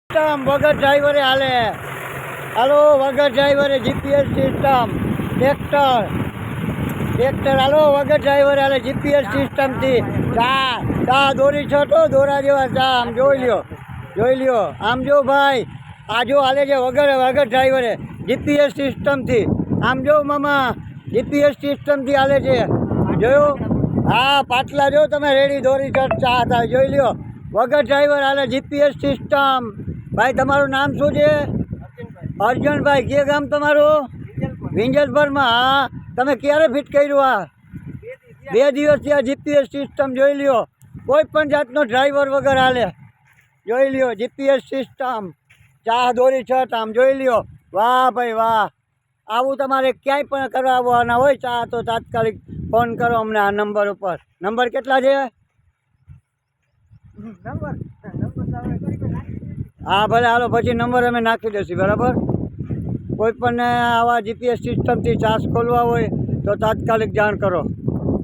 System વગર ડ્રાઈવરે હાલે. હાલો વગર ડ્રાઈવરે જીપીએસ સિસ્ટમ. ટ્રેક્ટર હાલો વગર ડ્રાઈવરે હાલે જીપીએસ સિસ્ટમથી. ચા દોરી છોટો દોરા જેવા ચા. આમ જોઈ લ્યો આમ જો ભાઈ, આ જો હાલે છે વગર ડ્રાઈવરે જીપીએસ સિસ્ટમથી. આમ જો મામા, જીપીએસ સિસ્ટમથી હાલે છે. જોયું? હા પાટલા જો તમે રેડી દોરી છોટ ચા હતા. જોઈ લ્યો વગર ડ્રાઈવર હાલે જીપીએસ સિસ્ટમ. ભાઈ તમારું નામ શું છે? અર્જુનભાઈ. કે ગામ તમારું? વિંજલપરમાં. હા તમે ક્યારે ફિટ કર્યું? આ 2 દિવસથી આ જીપીએસ સિસ્ટમ. જોઈ લ્યો કોઈ પણ જાતનો ડ્રાઈવર વગર હાલે. જોઈ લ્યો જીપીએસ સિસ્ટમ. ચા દોરી છત. આમ જોઈ લ્યો. વાહ ભાઈ વાહ. આવું તમારે ક્યાંય પણ કરાવવાના હોય ચા તો તાત્કાલિક ફોન કરો અમને આ નંબર ઉપર. નંબર કેટલા છે? હા ભલે હાલો પછી નંબર અમે નાખી દઈશું. બરાબર. કોઈ પણ આવા જીપીએસ સિસ્ટમથી ચાર્જ ખોલવા હોય તો તાત્કાલિક જાણ કરો.